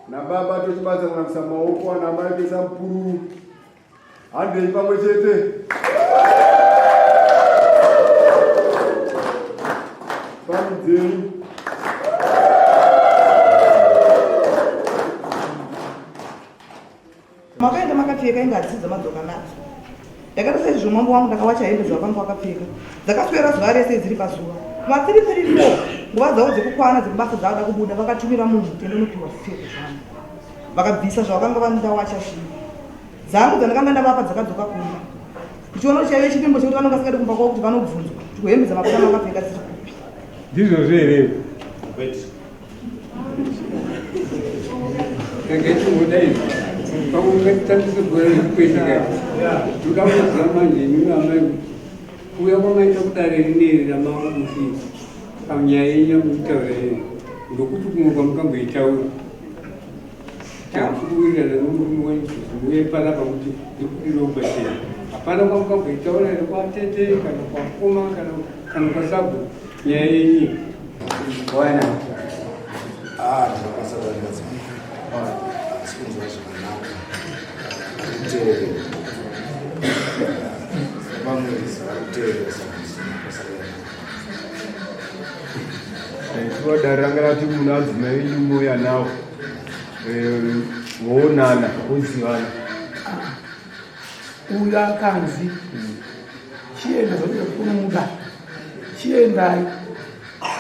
na baba tochibasa kuna maoko na mai pesa mpuru hande pamwe chete pamdzeni makaenda makapfeka inga adzidza madzoka nadzo yakati sezvizvo mambo wangu ndakawacha hembe dzavakanga wakapfeka dzakaswera zuva rese dziri pazuva ma334 nguva dzavo dzekukwana dzekubasa dzavada kubuda vakatumira munhu tende unopiwa zvipfeko zvangu vakabvisa zvavakanga vandawacha zvinhu dzangu dzandakanga ndavapa dzakadzoka kumba ndichiona kuti chaive chipimbo chekuti vanonga sikadi kumba kwavo kuti vanobvunzwa kuti hembe dzamapurama vakapfeka dziri kupi ndizvo zverevo ngechimudai pakungatitambise gore rekuitika tukamuzira manje imamai uya kwamaita kudare rineri ramamufi panyaya yenyamutaura yenu ndokuti kumwe kwamukamboitaura takuwirirana nomurume wenyu muye panapa kuti ndikutirobashera hapana kwamukamboitaura ere kwatete kana kwakoma kana kwasabu nyaya yenyu wana darangana kuti munhu adzimai nyumoya nawo voonana vozivana uya kanzi chienda kunomuda chiendai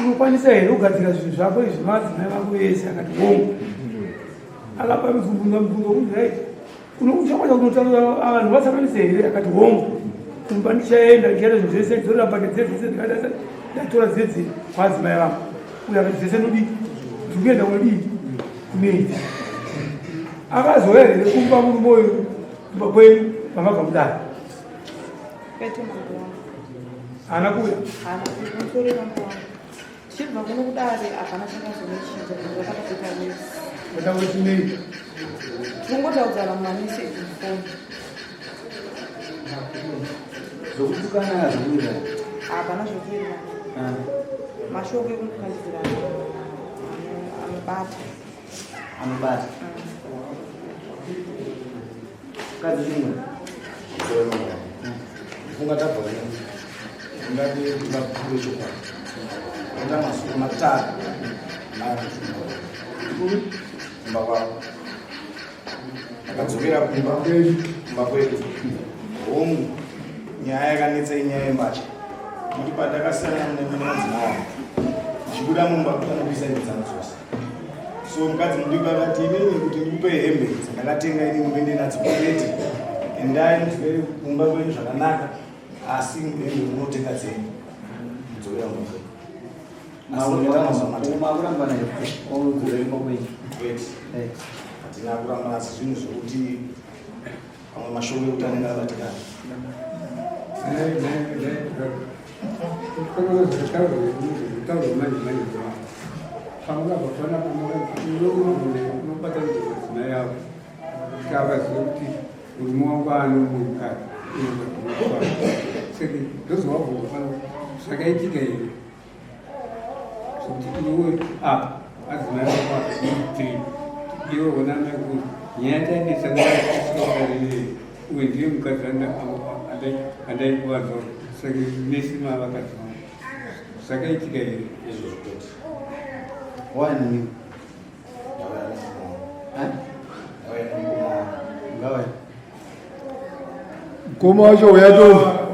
unokwanisa here kugadzira zvinhu zvako izvi madzimai vako vese akati wongo akapa mibvunzo kunzai unokuchakwata kunotaura vanhu vasakanisa here akati wongo kumba ndichaenda ndichaita zvinhu zvese nditorera pake dzese ndatora dzedze kwadzimai vangu uya akati dzese nodii ndikuenda kunodii kumedzi akazoya here kumba murume uyu kumba kwenyu pamabva mudaro haana kuya chibva kuno kudare hapana chakazonechita vakatopfeka vatawechinei tongotaudzana mumanisi efoni zokutukana azvikuira hapana zvokuirana mashoko ekumukandirana anobata kadzi chimwe ungatabva ungati vapure chokwadi enda masuku matatu kumba kwako akadzokera kumba kwedu homu nyaya yakanetsa inyaya yembacha kuti patakasiyana nemune madzimai ndichibuda mumba kuti anopisa nedzana dzose so mukadzi mudiku akati inini kuti ndikupe hembe dzandakatenga ini mupende nadzo kureti endai muzvere kumba kwenyu zvakanaka asi hembe munotenga dzenyu mudzokera mumba hatina kuramba asi zvinhu zvokuti amwe mashoko ekuti anenge abatikana zvakaitika here kuti iwe apa adzimai vako iwe onana kuti nyaya tainetsanaaarere uye ndiye mukadzi andaikuwadza saka nesi mavakadzi vangu zvakaitika here izvozvo kuti wani mukoma wacho uyatoni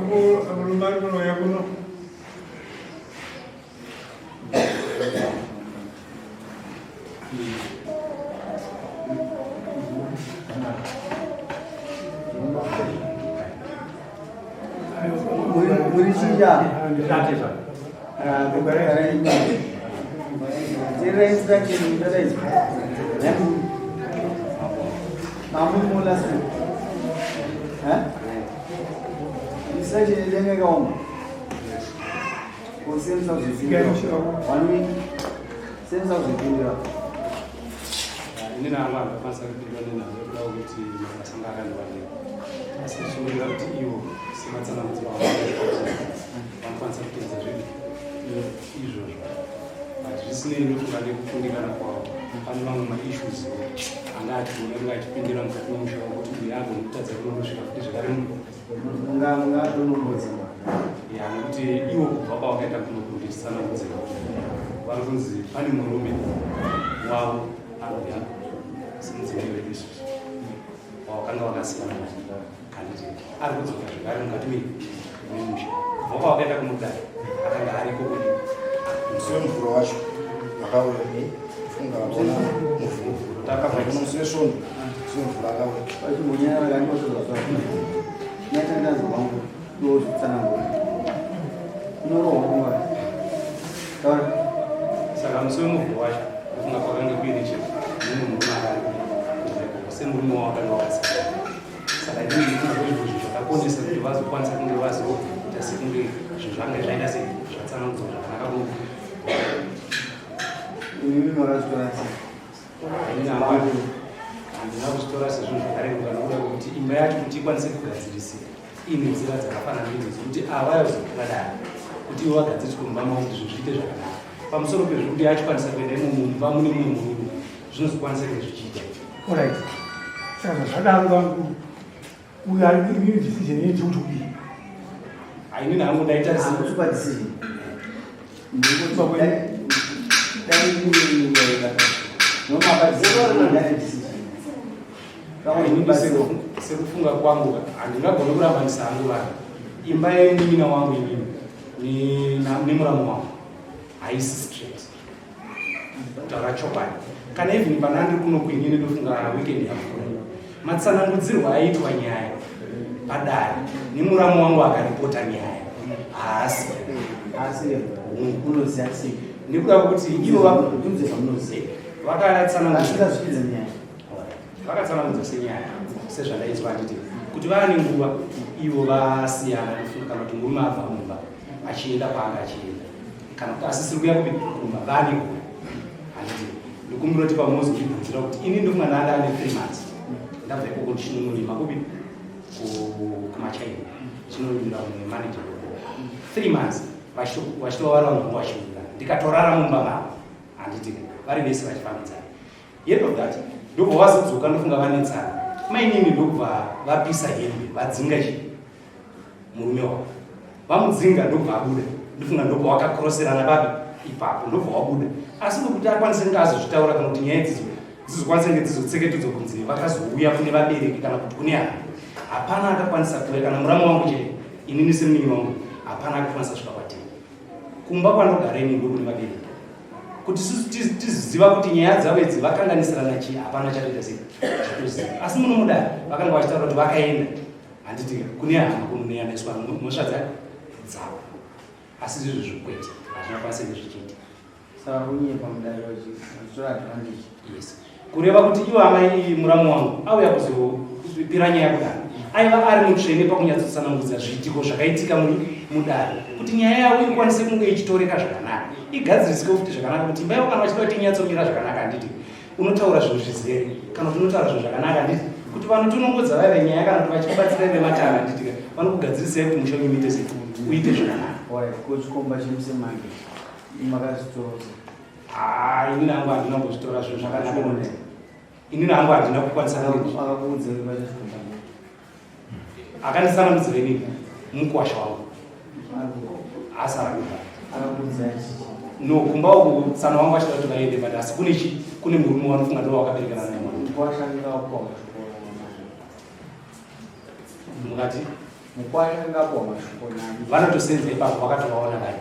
Murichinja. Instruction Murume, Wangu, Zimbabwean, Akanditandanisa, we are giving you decision in 2 to be. I mean, I'm going to super decision. No matter decision. Sekufunga kwangu andingagona kurambanisa hangu vanhu imba yenini nawangu inini ni muramu wangu haisi straight kutaura chokwadi kana even pana ndiri kuno kuinini ndofunga weekend yakura matsanangudzirwa aitwa nyaya padare nemuramu wangu akaripota nyaya asi unoziva sei nekuda kuti ivo vakatsanangudza senyaya sezvandaizwa nditi kuti vane nguva ivo vasiyana kana kuti murume abva mumba achienda paanga achienda kana kuti asisiri kuya kumba vane nguva handiti ndikumbiroti pamuzi ndibvunzira kuti ini ndofunga ndanga ane 3 months ndabva ikoko ndichinonolima kupi kumachaina chinonolima manager 3 months vachitova vari vanhu vachivira ndikatorara mumba mavo handiti vari vese vachifambidzana end of that ndobva vazodzoka ndofunga vanetsana mainini ndobva vapisa hembe vadzinga chi murume wavo vamudzinga ndobva abuda ndofunga ndobva vakakroserana babi ipapo ndobva wabuda asi nokuti akwanise nge azozvitaura kana kuti nyaya idzidzo dzizokwanisa nge dzizotseketidzo kunzi vakazouya kune vabereki kana kuti kune hama hapana akakwanisa kuuya kana muramu wangu chete inini semunini wangu hapana akakwanisa svika kwatini kumba kwanogareni ndokune vabereki kuti tiziziva kuti nyaya dzavo idzi vakanganisirana chii hapana chatoita sei chatoziva asi munomudaro vakanga vachitaura kuti vakaenda handiti kune hama kunoneyaniswa mhosva dzavo asi izvizvi zvikwete hazvinokwanisa ngezvichiita saka kunyepa mudaro vachitora advantage yes kureva kuti ivo amai muramu wangu auya kuzopira nyaya kudaro aiva ari mutsvene pakunyatsotsanangudza zviitiko zvakaitika mudare kuti nyaya yavo ikwanise kunge ichitoreka zvakanaka igadzirisike futi zvakanaka kuti imba yavo kana vachida kuti inyatsomira zvakanaka handiti unotaura zvinhu zvizere kana kuti unotaura zvinhu zvakanaka handiti kuti vanhu tonongodza vave nyaya kana kuti vachibatsira vematara handiti vanokugadzirisai kuti musha uimite sei uite zvakanaka kuchikomba chemusemake makazvitorosa ini nangu handina kuzvitora zvinhu zvakanaka ini nangu handina kukwanisa akakuudza vachikomba akandisanambidzira inini mukwasha wangu asarakuba akakuudza no kumba uku tsana wangu achida kuti vaende but asi kune chi kune murume wanofunga ndo wakaberekana naye mukati mukwashangapo mashoko vanotosenza ipapo vakatovaona vai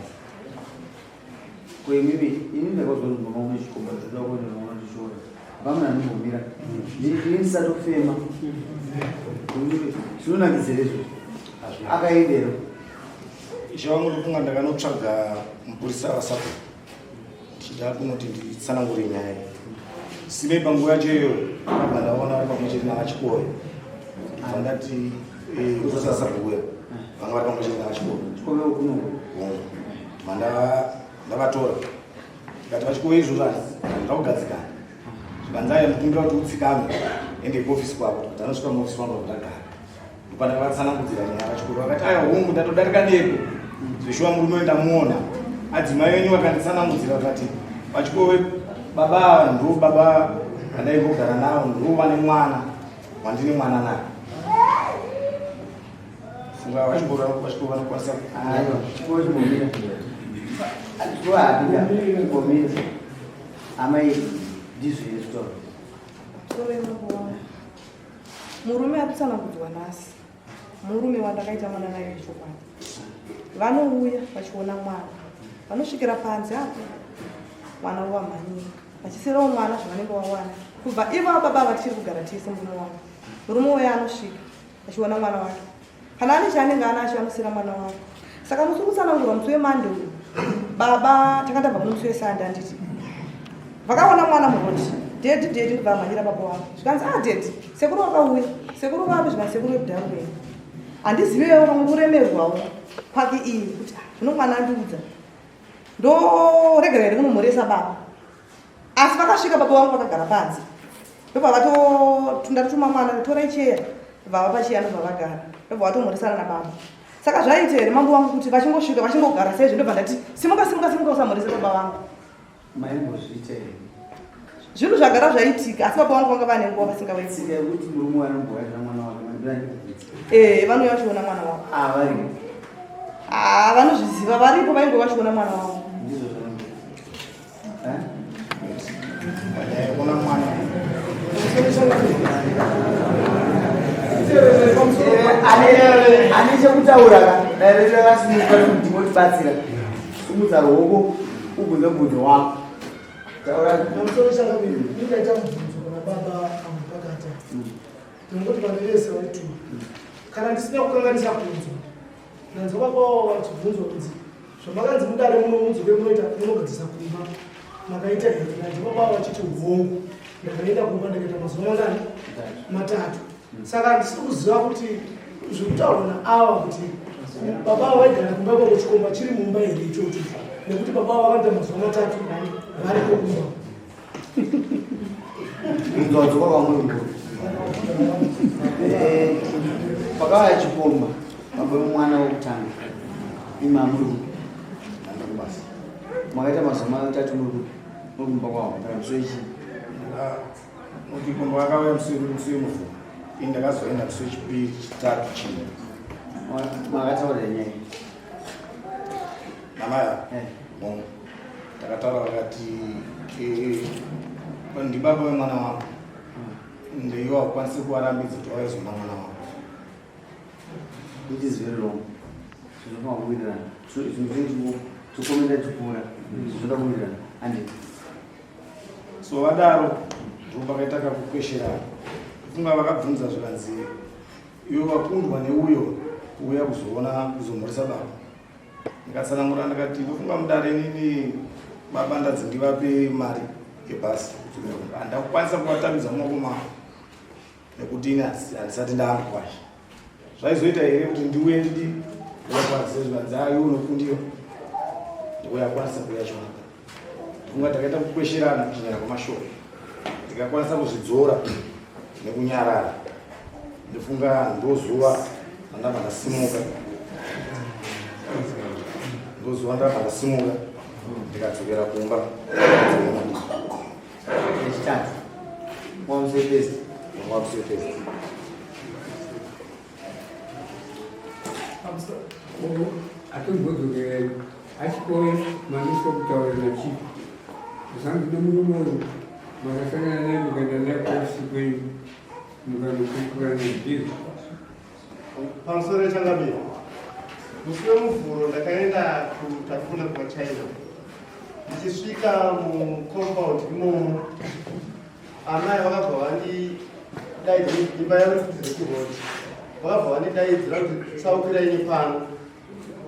kwemimi ini ndakazwa kuti munoone chikomba zvoda kuti munoona tichiona vamwe anombomira ndisatofema zvinonakidzirezvo akaendero Ishawangu ndofunga ndakanotsvaga mupurisa wasapo chida kunoti nditsanangure nyaya sime panguva yacho iyoyo ndaona vari pamwechete navachikoyo vandati usasabhuya vanga vari pamwechete navachikoyo ndavatora ndikati vachikoyo izvozvo ndakugadzikana zvikanzaya ndikumbira kuti utsikame ende kuofisi kwavo kuti anosvika muofisi wangu ndagara ndopandakavatsanangudzira nyaya vachikoyo vakati aya hongu ndatodarika nepo zveshuwa murume ndamuona adzimai venyu vakanditsanangudzira vakati vachikowe baba ndo baba andaingogara navo ndo vane mwana wandine mwana naye funga vachikowe vanokwanisa murume atitsanangudzwa nhasi murume wandakaita mwana naye chokwadi vanouya vachiona mwana vanosvikira panze apo mwana wamhanyika vachiserawo mwana zvavanenge wawana kubva ivo baba vatichiri kugara tese murume wavo murume uya anosvika achiona mwana wake kana ane chaanenge anacho anosera mwana wake saka musi kutsanangurwa musi wemande uyu baba takandabva musi wesande anditi vakaona mwana muroti dedi kubva amhanyira baba wavo zvikanzi dedi sekuru wakauya sekuru vapi zvikanzi sekuru wekudhangweni handizivewo vamwe kuremerwawo kwake iyi kuti zvino mwana andiudza ndoregera here kunomhoresa baba asi vakasvika baba vangu vakagara panze ndobva ndatuma mwana torai cheya bva vapachiya ndobva vagara ndobva vatomhoresana nababa saka zvaita here mambo vangu kuti vachingosvika vachingogara seizvo ndobva ndati simuka usamhorese baba vangu zvinhu zvagara zvaitika asi baba vangu vanga vane nguva vasingavaitsika vanouya vachiona mwana wavo vanozviziva varipo vainge vachiona mwana wavo ane chekutaura dairevasimukatimutibatsira simudza ruoko ubvunze mubvunzo wako ingaita mubvunzo kana baba amupakata ndinongoti vanhu vese vaitu kana ndisina kukanganisa bvunzo nanzo vapawo vachibvunzwa kunzi zvamakanzi mudare munomunzwe munoita munogadzisa kumba makaita here nanzo vapawo vachiti hongu ndakaenda kumba ndakaita mazuva mangani 3 saka ndisiri kuziva kuti zvekutaurwa naava kuti baba avo vaigara kumba ikoko chikomba chiri mumba here ichocho nekuti baba avo vakaita mazuva 3 variko kumba mudzodzo kwamuri pakauya chikomba baba vemwana wokutanga imamuri makaita mazuva 3 muri kumba kwavo kana musoichi muchikomba vakauya musi wemuvhu ini ndakazoenda musi wechipiri chitatu chino makataura nyaya namaya takataura vakati ndibaba wemwana wangu ndeiwa wakwanise kuvarambidza kuti vaizona mwana wangu which is very wrong zvinofanwa kuwirirana tokomenda chikura zvinoda kuwirirana andi so vadaro ndopakaita kakukwesherana kufunga vakabvunza zvikanzi iwe vakundwa neuyo kuuya kuzomhoresa baba ndikatsanangura ndakati ndofunga mudare nini baba ndadzi ndivape mari yebhasi handakukwanisa kuvatambidza mumaoko mavo nekuti ini handisati ndaambokwasha zvaizoita here kuti ndiuye ndidi ndakwanise zvikanzi iwe unokundiwa ndikuyakwanisa kuya chonaka ndifunga takaita kukwesherana kuchinyara kwamashoko ndikakwanisa kuzvidzora nekunyarara ndifunga ndozuva andabva ndasimuka ndikadzokera kumba nechitatu wamusepesi atogozokera achikoya maniswa kutaura nachipo zvangu nemurume uyu makasangana naye mukaenda naye kuofisi kwenyu mukanokukurana nebhiru pamusoro echangabira musi wemuvhuro ndakaenda kutafuna kwachina ndichisvika mucompound imomo amai vakabva vandidaidza imba yavo ikudzire kuroti vakabva vandidaidzira kuti tsaukirai nepano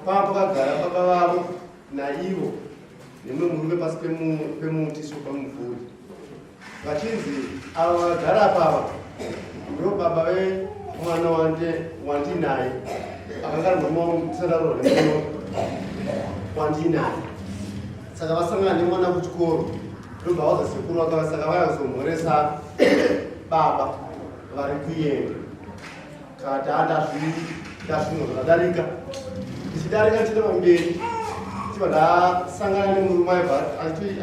pakagara baba vavo naivo nemwe murume pasi pemuti so pamuvuri vachinzi ava vagara pava ndo baba vemwana wandinaye akagara murumesandaroro remuno wandinaye saka vasangana nemwana kuchikoro ndobva vauza sekuru vakava saka vayazomhoresa baba vari kuenda kati ndazvino zvakadarika ndichidarika ndichitova mberi ndichibva ndasangana nemurume aibva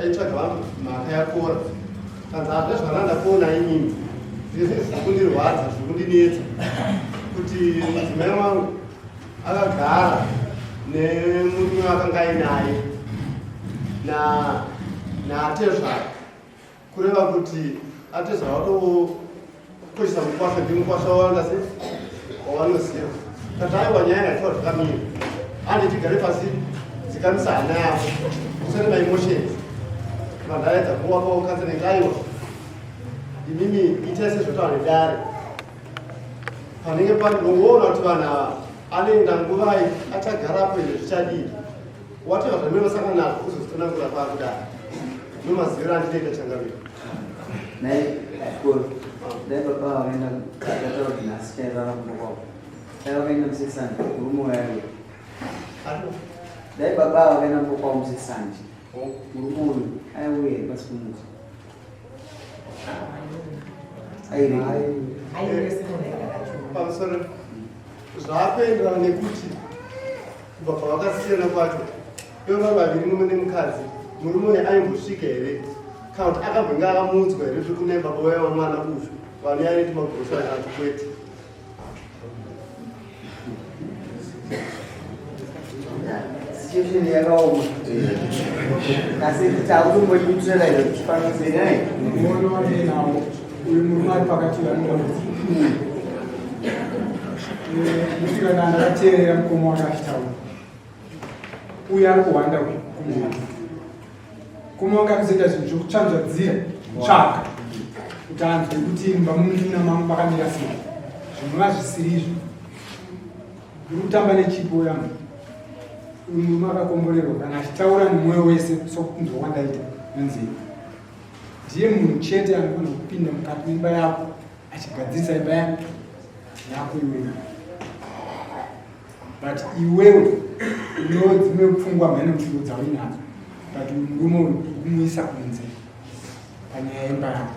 aitsvaga mhaka yakora kanzi hazve zvakananda kuona inini zvikundirwadza zvikundinetsa kuti mudzimai wangu akagara nemurume akanga ainaye naatezvara kureva kuti atezvara watokoshesa mukwasha ndimukwasha wawanda se wawanoziva kati aiwa nyaya ngatiwa zvakamira andi tigare pasi dzikamisa hana yavo usane maemotions mandaraedza kuwakawo kanzelingi aiwa inini itai sezvotaura nedare panenge panongoona kuti vanhu ava anoenda nguvai achagarapo izvo zvichadii wateva zvamene vasangana nazvo kuzozvitonangura pakudaro nomaziviro andinoita changamiro naye dai baba wakaenda kataura kuti nhasi chairara kumbokwavo dai wakaenda musesanje murume wayayo dai baba wakaenda mbokwavo musesanje murume uyu aiuye pasi pomuti pamusoro zvaakuenderana nekuti kubva pavakasiyana kwacho ivo vari vaviri murume nemukadzi murume uyu aimbosvika here kana kuti akambonge akamuudzwa here kuti kune baba vaya vamwana uzvo vanhu yaineti magorosi akati kwete situation yakaoma asi taakutomboiutirera io tifanasei muono wanenawo uyu murume ari pakati vanodaudzi kusvikana ndakateerera mukoma wakachitaura uye ari kuhwanda kumwana mukoma wanga akuzoita zvinhu zvokutsvanzvadzira tsvaka kuti anzwe kuti mumba mumina mangu makamira sei zvinova zvisiri izvo iri kutamba nechipo yangu uyu murume akakomborerwa kana achitaura nemwoyo wese sokunzwa wandaita nenzira ndiye munhu chete anofanira kupinda mukati meimba yako achigadzirisa imba yako iwewe but iwewe uno dzimwe pfungwa mhene mutiro dzauinadzo but murume uyu kumuisa kunze panyaya yeimba yako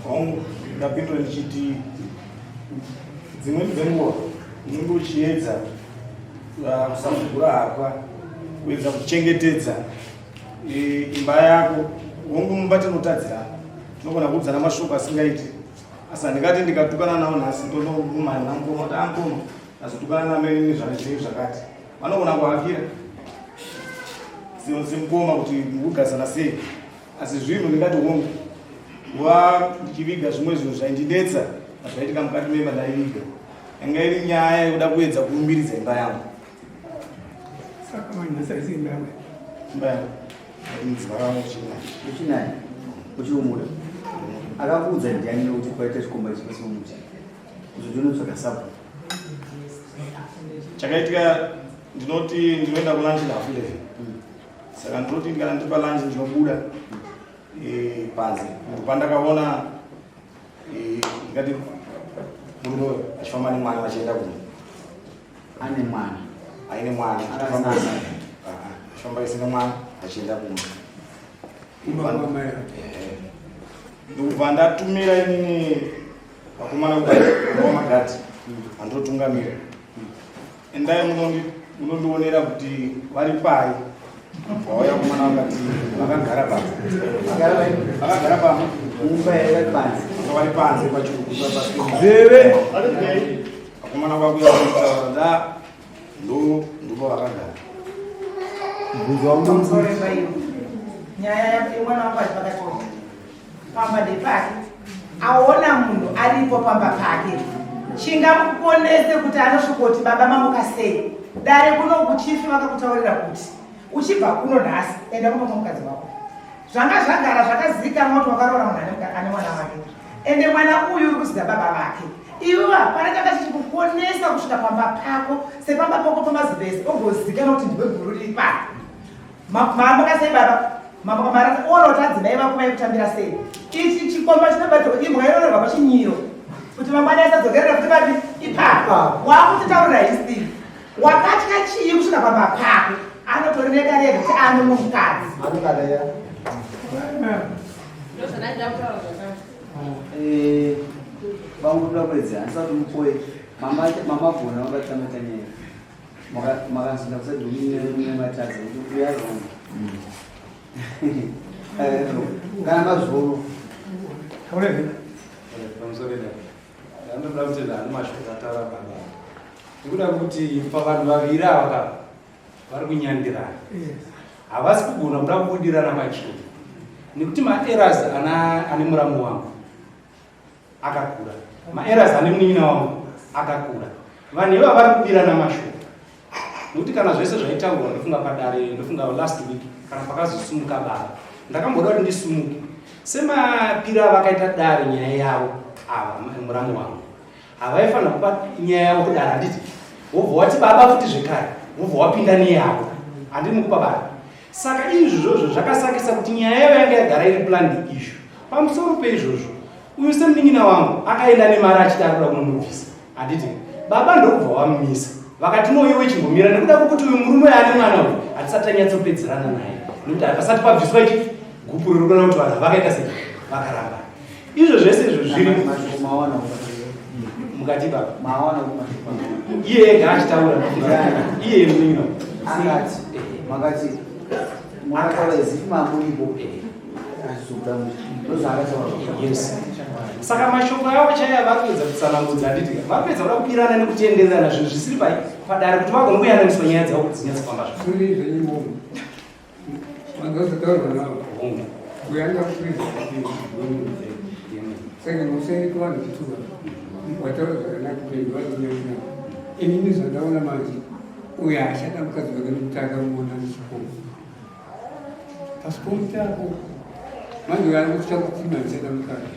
hongu ndapindura ndichiti dzimweni dzenguva unenge uchiedza kusafugura hapa kuedza kuchengetedza imba yako hongu mumba tinotadzira tinogona kuudzana mashoko asingaiti asi handingati ndikatukana nawo nhasi ndonomumhani namukoma kuti ankoma azotukana nameni zvanezvei zvakati vanogona kuhakira simukoma kuti mukugarisana sei asi zvinhu ndingati hongu kuva ndichiviga zvimwe zvinhu zvaindinetsa zvaitika mukati memba ndaiviga yanga iri nyaya yekuda kuedza kurumbiridza imba yangu saka manyasaisi imba yangu imba yangu mudzimai wangu uchinaye uchiumuda akakuudza ndiani kuti kwaita chikomba chipasi muti kuzodinotsvaka sapo chakaitika ndinoti ndinoenda kulanchi hafu 11 saka ndinoti kana ndiri palanchi ndinobuda panze pandakaona ndingati murume achifamba nemwana vachienda kuno ane mwana aine mwana achifamba isina mwana achienda kuno ndikubva ndatumira inini vakomana kudawa magati andotungamira endai munondionera kuti vari pai vauya komana vakati vakagara panze vakagara pamwe mumba yari panze vari panze pachiruzeve vakomana kwakuya da ndipo vakagara nyaya yemwana wangu ari pakati pambade pake aona munhu aripo pamba pake chingamuponese kuti anosvika kuti baba mamuka sei dare kuno kuchifi vakakutaurira kuti uchibva kuno nhasi enda kunopa mukadzi wako zvanga zvagara zvakazivikanwa kuti wakaroora munhu ane mwana wake ende mwana uyu uri kuziva baba vake iwe hapana changa chichikukonesa kusvika pamba pako sepamba pako pamazivese ogozikana kuti ndiwe guru riri pano mamba sei baba mamba kamara ora kuti adzimai vako vaikutambira sei ichi chikomba chinobatsirwa imbwa ironerwa pachinyiro kuti mangwana asadzokerera kuti vati ipapo wakutitaurira hisi wakatya chii kusvika pamba pako anotorineka rega kuti ano mukadzi vanguda kwedzi handisati mupoe mamabhona vangatamata nyaya makazinda kusati mune matadzi kuti uyazonga kana mazvoro ndinoda kuti ndani mashoko ataura pamba ndikuda kuti pavanhu vaviri ava vari kunyandirana havasi kugona kuda kubudirana pachino nekuti maeras ane muramu wangu akakura maeras ane munin'ina wangu akakura vanhu iva vari kubirana mashoko nekuti kana zvese zvaitaurwa ndofunga padare ndofunga last week kana pakazosumuka baba ndakamboda kuti ndisumuke semapira vakaita dare nyaya yavo ava muramu wangu havaifanira kupa nyaya yavo kudare handiti wobva wati baba futi zvekare wobva wapinda neyavo handiri mukupa baba saka izvozvo zvakasakisa kuti nyaya yavo yanga yagara iri planned issue pamusoro peizvozvo uyu semunin'ina wangu akaenda nemari achida kuda kunondobvisa handiti baba ndokubva wamumisa vakati noiwe chimbomira nekuda kwokuti uyu murume ane mwana uyu hatisati tanyatsopedzerana naye nekuti pasati pabviswa ichi gupu riri kuona kuti vanhu vakaita sei vakaramba izvo zvese izvo zviri mukati baba iye ega achitaura iye munin'ina akati makati mwataura zivi mamuripo yes saka mashoko avo chaiya vari kuedza kutsanangudza handiti vari kuedza kuda kubirana nekutendezana zvinhu zvisiri padare kuti vagone kuyananiswa nyaya dzavo kuti dzinyatsofamba inini zvandaona manje uyo achada mukadzi wake nekuti akamuona nechikomo pasikomo chako manje uyo ari kutya kutima ndichada mukadzi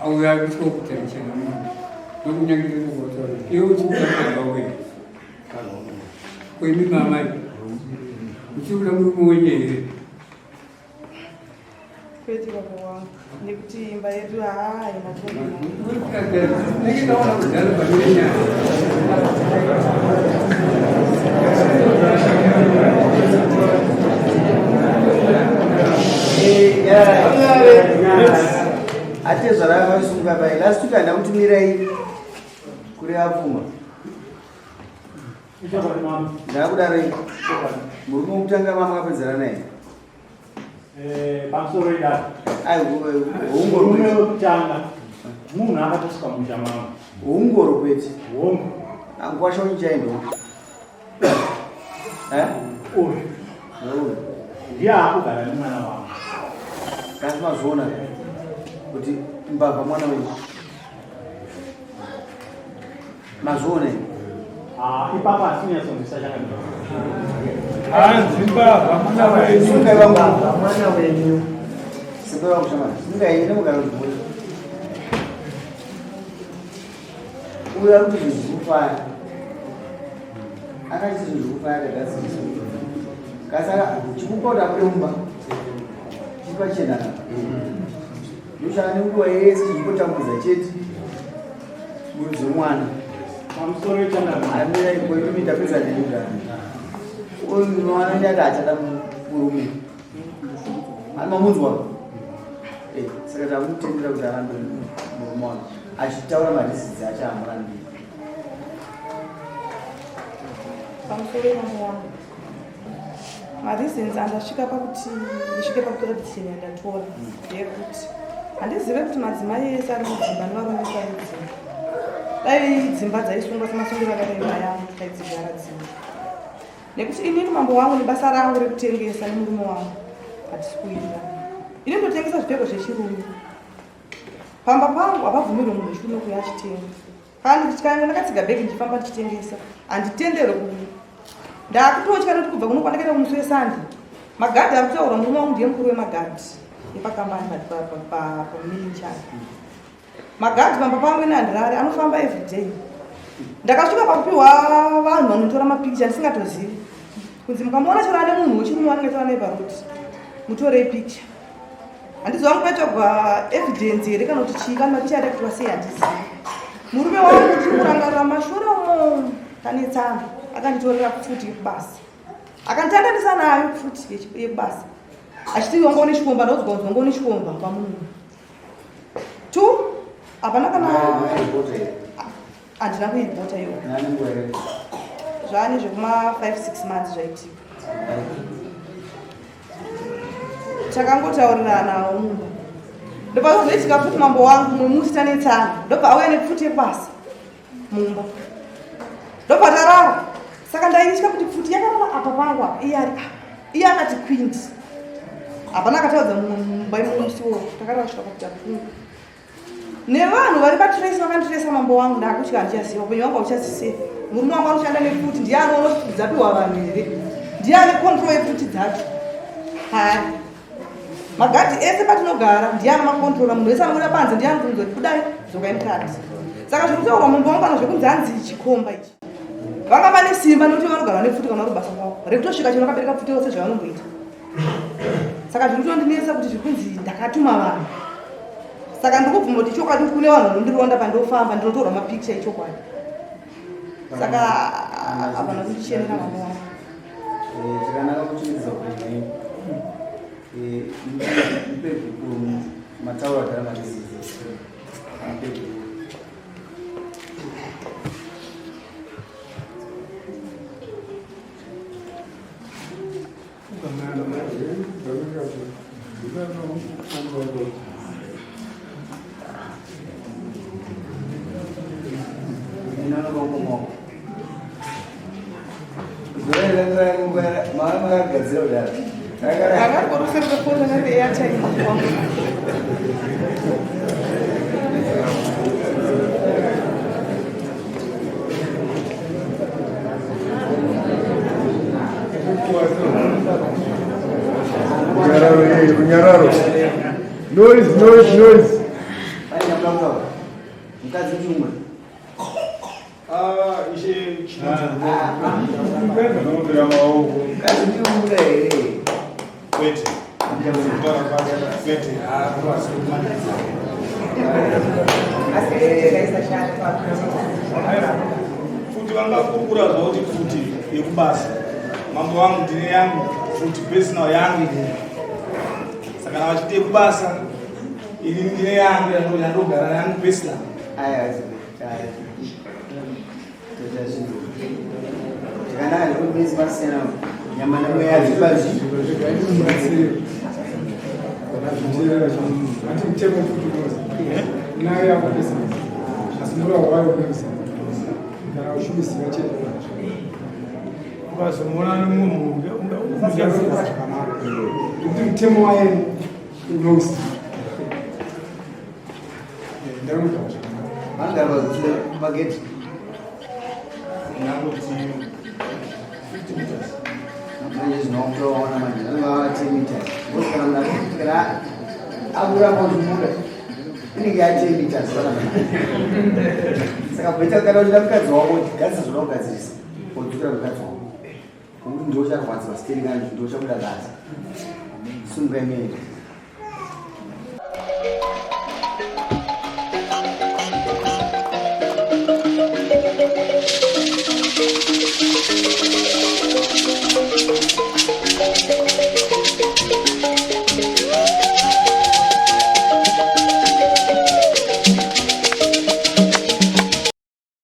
auyo ari kutya kuti ndichada mukadzi nokunyangire nokuwataura iwe uchikuda mukadzi waweye koimi mamai uchikuda murume wenye here kwete baba wangu nekuti imba yedu haina ndikitaona kudhara panoenyaya atezvara vasunga bai last week handakutimirai kuri apfuma ndakudarei murume wokutanga mama akapedzera naye pamusoro idaro murume wekutanga munhu akatosvika musha mama houngoro kwete hongo angwashonyi chaindo ndiye akugara nemwana wangu kasi mazoona kuti mbavha mwana wenyu mazoona ipapa asinyasondisa chakadii mwana wenyu sepevakushamana singaende mugara kudzimwe uyo ari kuti zvinhu zvikufaya akachiti zvinhu zvikufaya akagadzirisa kasaka chikukauta muremba chipachenana ndoshana nenguva yese chichikotambudza chete murudzi wemwana pamusoro amira ikoimi tapedza nenyudana uyu mwana ndi ati achada murume ani mamunzwa saka tamutendera kuti arambe murume wake achitaura madhisidzi achahamura mbiri pamusoro emama wangu mareasons andasvika pakuti ndisvike pakutora decision yandatora ndeyekuti handizive kuti madzimai ese ari mudzimba nevarume vaidzimba dai dzimba dzaisungwa semasungiro akaita imba yangu daidzigara dzimba nekuti inini mambo wangu nebasa rangu rekutengesa nemurume wangu hatisi kuenda ini ndotengesa zvipfeko zvechirume pamba pangu havabvumirwe munhu wechirume kuya achitenga kana nditikaenda ndakatsiga bhegi ndichifamba ndichitengesa handitendere kuya ndaakutotya nekuti kubva kuno kwandakaita kumusi wesande magadhi ari kutaura murume wangu ndiye mukuru wemagadhi epakambani paminchai magadhi pamba pangu inandirari anofamba everyday. Ndakasvika pakupiwa vanhu vanotora mapikicha ndisingatozivi kunzi mukamuona chero ane munhu wechirume wanongetora naye paroti mutorei pikicha. Handiziva kupetogwa evidence here kana kuti chii kana mapikicha adakutiva sei handizivi. Murume wangu tiri kurangarira mashure umo kanetsanga akanditorera pfuti yekubasa akanditandanisa nayo pfuti yekubasa achiti wanga une chikomba ndaudzwa kunzi wanga une chikomba pamunhu tu hapana kana handina kuiripota iwo zvane zvekuma 5-6 months zvaitika. Takangotaurirana nawo mumba ndobva zoitika futi mambo wangu mumwe musi tanetsana ndobva auya nepfuti yekubasa mumba ndobva tarara. Saka ndaitya kuti pfuti yakarara apa pangu apa iye akati quint hapana akataudza mumba imusiwo takarara kusvika pakuti afunga nevanhu vari patrace vakanditraisa mambo wangu ndakutya handichaziva upenyu wangu hauchazisefa. Murume wangu anoshanda nepfuti ndiye anozapiwa vanhu here ndiye ane control yepfuti dzacho. Hai magadhi ese patinogara ndiye ana makontrola munhu wese anobuda panze ndiye anobvunza kuti kudai zvokaimukati. Saka zvekutaura munhu wangu kana zvekunzi hanzi chikomba ichi vanga vane simba nekuti vanogara nepfuti kana rubasa kwavo rekutosvika chino vakabereka pfuti yose zvavanongoita. Saka zviri kutondinesa kuti zvikunzi ndakatuma vanhu. Saka ndikubvuma kuti chokwadi kune vanhu vanondironda pandofamba ndinotorwa mapikicha echokwadi. Saka hapana kundichemera mama wangu. Zvakanaka kuchiridzwa kuti ipeguru matauro agara madisizi apeguru Kunyararo. Noise. Futi vangakurukura zvauti futi yekubasa mambo wangu ndine yangu futi personal yangu saka vachiti yekubasa ini ndine yangu yandogara yangu personal. Zvakanaka nekuti pasina nyama nayo yazibazi ukazomona nemunhu kuti mutemo waye unosi vangarwazile mageti manje zvinokutoona manje anova 10 meters kana munhu akura mozvimuda inenge ya 10 meters saka beta kana uchida mukadzi wako gadzira zvona kugadzirisa udzukira mukadzi wako kuti ndo ucharwadziwa steringi ndo uchabuda gazi sunga imene